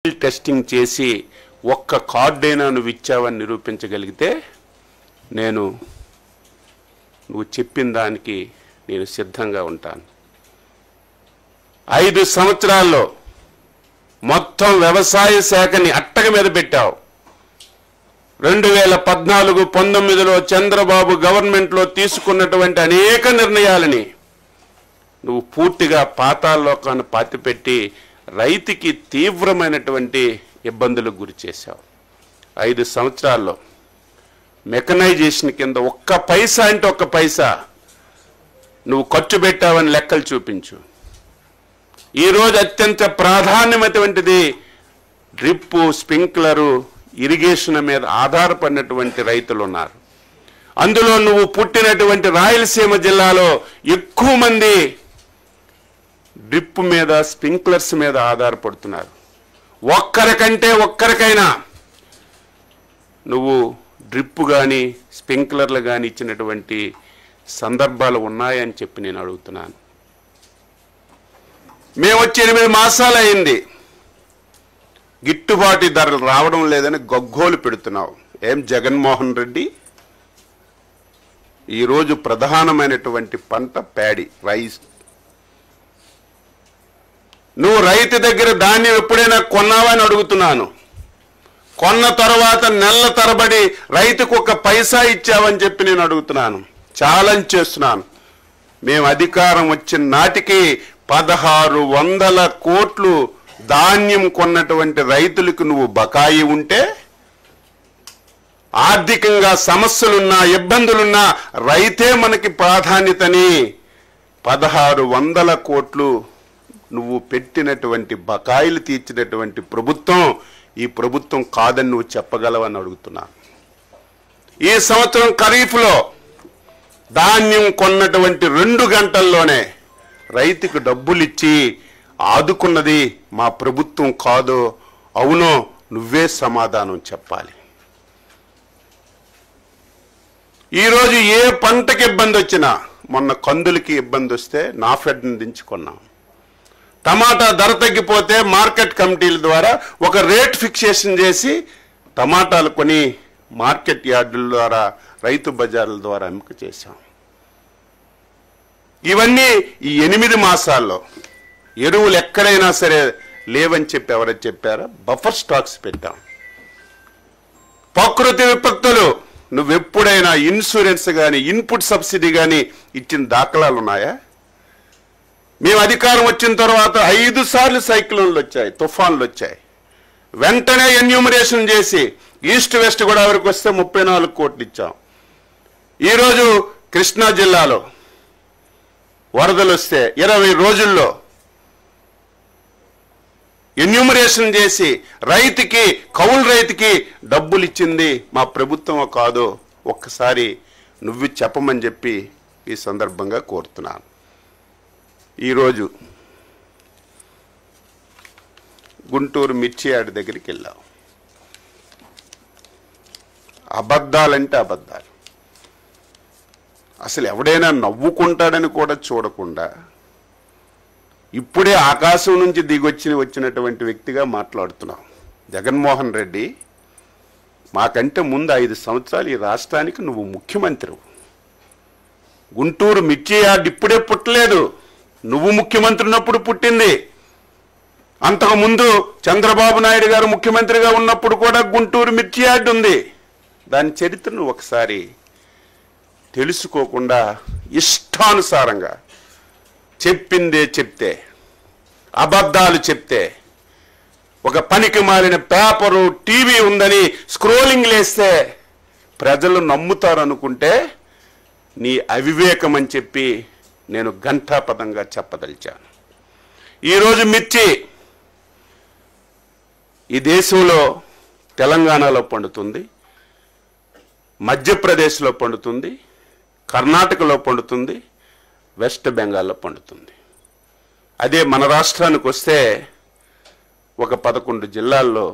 Testing చేసి ఒక్క కార్డైనా నువ్వు ఇచ్చావని నిరూపించగలిగితే నువ్వు చెప్పిన దానికి నేను సిద్ధంగా ఉంటాను. 5 సంవత్సరాల్లో మొత్తం వ్యవసాయ శాఖని అట్టక మీద పెట్టావు. 2014-19లో చంద్రబాబు గవర్నమెంట్లో తీసుకున్నటువంటి అనేక నిర్ణయాలని నువ్వు పూర్తిగా పాతాళలోకాన్ని పాతిపెట్టి రైతుకి తీవ్రమైనటువంటి ఇబ్బందులకు గురి చేశావు. 5 సంవత్సరాల్లో మెకనైజేషన్ కింద ఒక్క పైసా అంటే ఒక్క పైసా నువ్వు ఖర్చు పెట్టావని లెక్కలు చూపించు. ఈరోజు అత్యంత ప్రాధాన్యమైనటువంటిది డ్రిప్పు, స్ప్రింక్లరు, ఇరిగేషన్ మీద ఆధారపడినటువంటి రైతులు ఉన్నారు. అందులో నువ్వు పుట్టినటువంటి రాయలసీమ జిల్లాలో ఎక్కువ మంది డ్రిప్ మీద, స్ప్రింక్లర్స్ మీద ఆధారపడుతున్నారు. ఒక్కరికైనా నువ్వు డ్రిప్ కానీ స్ప్రింక్లర్లు కానీ ఇచ్చినటువంటి సందర్భాలు ఉన్నాయని చెప్పి నేను అడుగుతున్నాను. మేము వచ్చి 8 మాసాలు అయింది, గిట్టుబాటు ధరలు రావడం లేదని గగ్గోలు పెడుతున్నావు. ఏం జగన్మోహన్ రెడ్డి, ఈరోజు ప్రధానమైనటువంటి పంట ప్యాడీ, రైస్. నువ్వు రైతు దగ్గర ధాన్యం ఎప్పుడైనా కొన్నావా అని అడుగుతున్నాను. కొన్న తర్వాత నెలల తరబడి రైతుకు ఒక పైసా ఇచ్చావని చెప్పి నేను అడుగుతున్నాను. ఛాలెంజ్ చేస్తున్నాను. మేము అధికారం వచ్చిన నాటికి 1600 కోట్లు ధాన్యం కొన్నటువంటి రైతులకు నువ్వు బకాయి ఉంటే, ఆర్థికంగా సమస్యలున్నా ఇబ్బందులున్నా రైతే మనకి ప్రాధాన్యతని 1600 కోట్లు నువ్వు పెట్టినటువంటి బకాయిలు తీర్చినటువంటి ప్రభుత్వం ఈ ప్రభుత్వం కాదని నువ్వు చెప్పగలవని అడుగుతున్నా. ఈ సంవత్సరం ఖరీఫ్లో ధాన్యం కొన్నటువంటి 2 గంటల్లోనే రైతుకు డబ్బులు ఇచ్చి ఆదుకున్నది మా ప్రభుత్వం కాదో అవునో నువ్వే సమాధానం చెప్పాలి. ఈరోజు ఏ పంటకి ఇబ్బంది వచ్చినా, మొన్న కందులకి ఇబ్బంది వస్తే నాఫెడ్ని దించుకున్నాం. టమాటా ధర తగ్గిపోతే మార్కెట్ కమిటీల ద్వారా ఒక రేట్ ఫిక్సేషన్ చేసి టమాటాలు కొని మార్కెట్ యార్డుల ద్వారా, రైతు బజార్ల ద్వారా అమ్మక చేశాం. ఇవన్నీ ఈ 8 మాసాల్లో ఎరువులు ఎక్కడైనా సరే లేవని చెప్పి ఎవరైనా చెప్పారా? బఫర్ స్టాక్స్ పెట్టాం. ప్రకృతి విపత్తులు నువ్వెప్పుడైనా ఇన్సూరెన్స్ కానీ ఇన్పుట్ సబ్సిడీ కానీ ఇచ్చిన దాఖలాలు ఉన్నాయా? మేము అధికారం వచ్చిన తర్వాత 5 సార్లు సైక్లోన్లు వచ్చాయి, తుఫాన్లు వచ్చాయి. వెంటనే ఎన్యూమరేషన్ చేసి ఈస్ట్ వెస్ట్ గోదావరికి వస్తే 34 కోట్లు ఇచ్చాం. ఈరోజు కృష్ణా జిల్లాలో వరదలు వస్తే 20 రోజుల్లో ఎన్యూమరేషన్ చేసి రైతుకి, కౌలు రైతుకి డబ్బులు ఇచ్చింది మా ప్రభుత్వం కాదో ఒక్కసారి నువ్వు చెప్పమని చెప్పి ఈ సందర్భంగా కోరుతున్నాను. ఈరోజు గుంటూరు మిర్చి యార్డ్ దగ్గరికి వెళ్ళావు. అబద్ధాలంటే అబద్ధాలు. అసలు ఎవడైనా నవ్వుకుంటాడని కూడా చూడకుండా ఇప్పుడే ఆకాశం నుంచి వచ్చినటువంటి వ్యక్తిగా మాట్లాడుతున్నావు. జగన్మోహన్ రెడ్డి, మాకంటే ముందు 5 సంవత్సరాలు ఈ రాష్ట్రానికి నువ్వు ముఖ్యమంత్రి. గుంటూరు మిర్చి యార్డ్ ఇప్పుడే పుట్టలేదు, నువ్వు ముఖ్యమంత్రి ఉన్నప్పుడు పుట్టింది. అంతకుముందు చంద్రబాబు నాయుడు గారు ముఖ్యమంత్రిగా ఉన్నప్పుడు కూడా గుంటూరు మిర్చి యార్డ్ ఉంది. దాని చరిత్రను ఒకసారి తెలుసుకోకుండా ఇష్టానుసారంగా చెప్పిందే చెప్తే, అబద్ధాలు చెప్తే, ఒక పనికి మాలిన పేపరు, టీవీ ఉందని స్క్రోలింగ్ లేస్తే ప్రజలు నమ్ముతారు అనుకుంటే నీ అవివేకం అని చెప్పి నేను ఘంటాపదంగా చెప్పదలిచాను. ఈరోజు మిర్చి ఈ దేశంలో తెలంగాణలో పండుతుంది, మధ్యప్రదేశ్లో పండుతుంది, కర్ణాటకలో పండుతుంది, వెస్ట్ బెంగాల్లో పండుతుంది. అదే మన రాష్ట్రానికి వస్తే ఒక 11 జిల్లాల్లో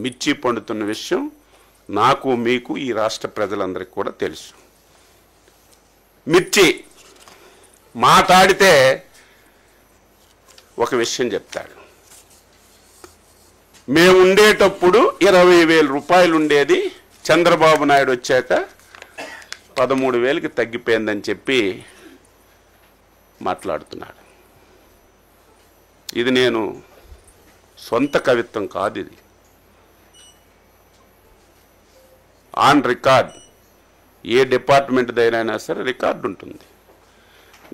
మిర్చి పండుతున్న విషయం నాకు, మీకు, ఈ రాష్ట్ర ప్రజలందరికీ కూడా తెలుసు. మిర్చి మాట్లాడితే ఒక విషయం చెప్తాడు. మేము ఉండేటప్పుడు 20,000 రూపాయలు ఉండేది, చంద్రబాబు నాయుడు వచ్చాక 13,000కి తగ్గిపోయిందని చెప్పి మాట్లాడుతున్నాడు. ఇది నేను సొంత కవిత్వం కాదు, ఇది ఆన్ రికార్డ్. ఏ డిపార్ట్మెంట్ దగ్గరైనా సరే రికార్డు ఉంటుంది.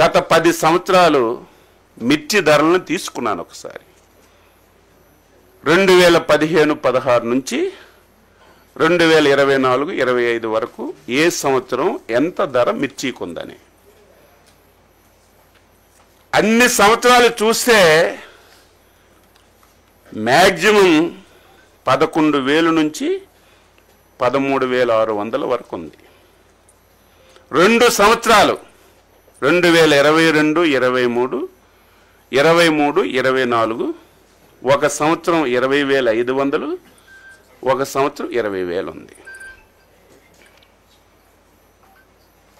గత 10 సంవత్సరాలు మిర్చి ధరలను తీసుకున్నాను ఒకసారి. 2015-16 నుంచి 2024-25 వరకు ఏ సంవత్సరం ఎంత ధర మిర్చికి ఉందని అన్ని సంవత్సరాలు చూస్తే మ్యాక్సిమం 11,000 నుంచి 13,600 వరకు ఉంది. 2 సంవత్సరాలు 2022, 23, 23, 24 ఒక సంవత్సరం 20,500, ఒక సంవత్సరం 20,000 ఉంది.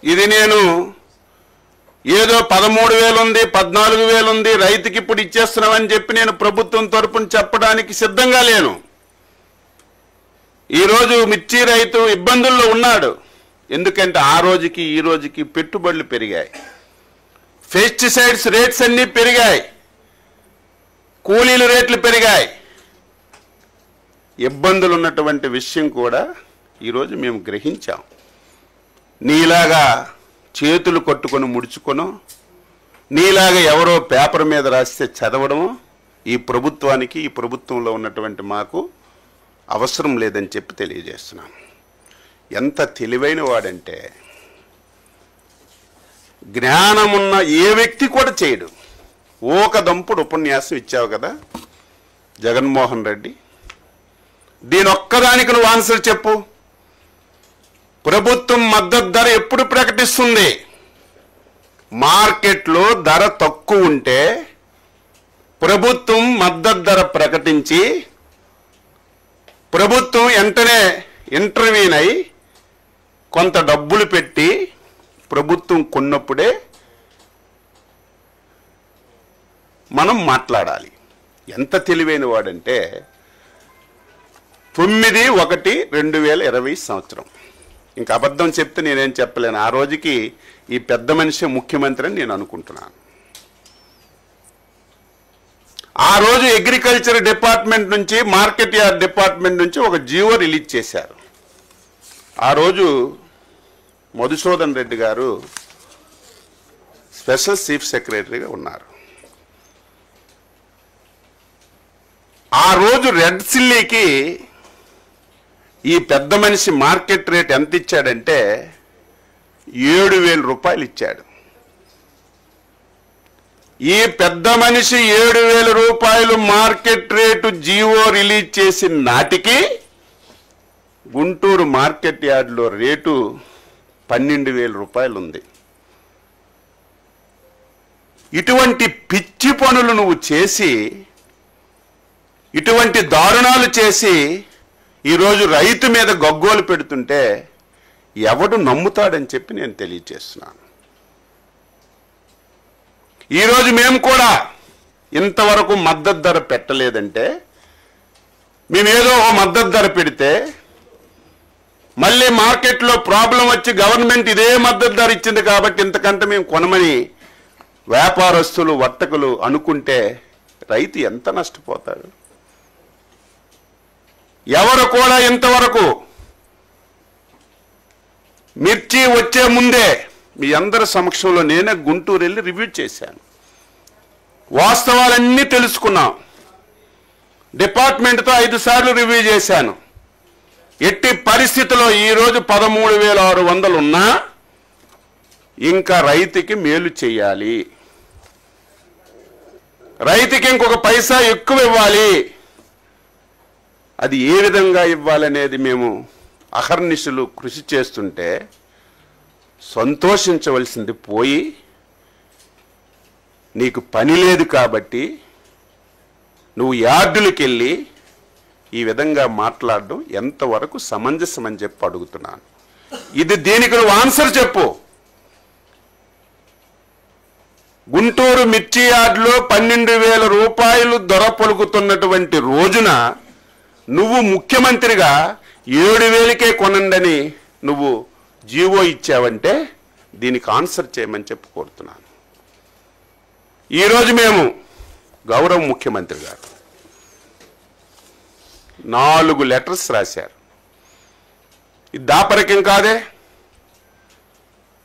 ఇది నేను ఏదో 13,000 ఉంది, 14,000 ఉంది, రైతుకి ఇప్పుడు ఇచ్చేస్తున్నామని చెప్పి నేను ప్రభుత్వం తరపున చెప్పడానికి సిద్ధంగా లేను. ఈరోజు మిర్చి రైతు ఇబ్బందుల్లో ఉన్నాడు. ఎందుకంటే ఆ రోజుకి ఈ రోజుకి పెట్టుబడులు పెరిగాయి, పెస్టిసైడ్స్ రేట్స్ అన్నీ పెరిగాయి, కూలీల రేట్లు పెరిగాయి. ఇబ్బందులు ఉన్నటువంటి విషయం కూడా ఈరోజు మేము గ్రహించాం. నీలాగా చేతులు కొట్టుకొని ముడుచుకొనో, నీలాగా ఎవరో పేపర్ మీద రాస్తే చదవడమో ఈ ప్రభుత్వానికి, ఈ ప్రభుత్వంలో ఉన్నటువంటి మాకు అవసరం లేదని చెప్పి తెలియజేస్తున్నాను. ఎంత తెలివైన వాడంటే జ్ఞానమున్న ఏ వ్యక్తి కూడా చేయడు. ఒక దంపుడు ఉపన్యాసం ఇచ్చావు కదా జగన్మోహన్ రెడ్డి, దీని ఒక్కదానికి నువ్వు ఆన్సర్ చెప్పు. ప్రభుత్వం మద్దతు ధర ఎప్పుడు ప్రకటిస్తుంది? మార్కెట్లో ధర తక్కువ ఉంటే ప్రభుత్వం మద్దతు ధర ప్రకటించి ప్రభుత్వం వెంటనే ఇంటర్వ్యూన్ అయి కొంత డబ్బులు పెట్టి ప్రభుత్వం కొన్నప్పుడే మనం మాట్లాడాలి. ఎంత తెలివైన వాడంటే 9/1/2020 సంవత్సరం. ఇంకా అబద్ధం చెప్తే నేనేం చెప్పలేను. ఆ రోజుకి ఈ పెద్ద మనిషి ముఖ్యమంత్రి అని నేను అనుకుంటున్నాను. ఆ రోజు అగ్రికల్చర్ డిపార్ట్మెంట్ నుంచి, మార్కెట్ యార్డ్ డిపార్ట్మెంట్ నుంచి ఒక జీవో రిలీజ్ చేశారు. ఆ రోజు మధుసూదన్ రెడ్డి గారు స్పెషల్ చీఫ్ సెక్రటరీగా ఉన్నారు. ఆ రోజు రెడ్ సిల్లీకి ఈ పెద్ద మనిషి మార్కెట్ రేట్ ఎంత ఇచ్చాడంటే 7,000 రూపాయలు ఇచ్చాడు. ఈ పెద్ద మనిషి 7,000 రూపాయలు మార్కెట్ రేటు జీవో రిలీజ్ చేసిన నాటికి గుంటూరు మార్కెట్ యార్డ్లో రేటు 12,000 రూపాయలు ఉంది. ఇటువంటి పిచ్చి పనులు నువ్వు చేసి, ఇటువంటి దారుణాలు చేసి ఈరోజు రైతు మీద గగ్గోలు పెడుతుంటే ఎవడు నమ్ముతాడని చెప్పి నేను తెలియజేస్తున్నాను. ఈరోజు మేము కూడా ఇంతవరకు మద్దతు ధర పెట్టలేదంటే, మేమేదో మద్దతు ధర పెడితే మళ్ళీ మార్కెట్లో ప్రాబ్లం వచ్చి గవర్నమెంట్ ఇదే మద్దతు ధర ఇచ్చింది కాబట్టి ఇంతకంటే మేము కొనమని వ్యాపారస్తులు, వర్తకులు అనుకుంటే రైతు ఎంత నష్టపోతాడు? ఎవరు కూడా ఇంతవరకు మిర్చి వచ్చే ముందే మీ అందరి సమక్షంలో నేనే గుంటూరు వెళ్ళి రివ్యూ చేశాను. వాస్తవాలన్నీ తెలుసుకున్నాం. డిపార్ట్మెంట్తో 5 సార్లు రివ్యూ చేశాను. ఎట్టి పరిస్థితిలో ఈరోజు 13,600 ఉన్నా ఇంకా రైతుకి మేలు చేయాలి, రైతుకి ఇంకొక పైసా ఎక్కువ ఇవ్వాలి. అది ఏ విధంగా ఇవ్వాలనేది మేము అహర్నిశలు కృషి చేస్తుంటే సంతోషించవలసింది పోయి, నీకు పని లేదు కాబట్టి నువ్వు యార్డులకు వెళ్ళి ఈ విధంగా మాట్లాడడం ఎంతవరకు సమంజసం అని చెప్పి అడుగుతున్నాను. ఇది దీనికి నువ్వు ఆన్సర్ చెప్పు. గుంటూరు మిర్చి యార్డులో 12,000 రూపాయలు ధర పలుకుతున్నటువంటి రోజున నువ్వు ముఖ్యమంత్రిగా 7,000కే కొనండని నువ్వు జీవో ఇచ్చావంటే దీనికి ఆన్సర్ చేయమని చెప్పి కోరుతున్నాను. ఈరోజు మేము గౌరవ ముఖ్యమంత్రి గారు 4 లెటర్స్ రాశారు. ఇది దాపరికం కాదే.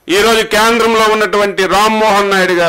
ఈరోజు కేంద్రంలో ఉన్నటువంటి రామ్మోహన్ నాయుడు గారు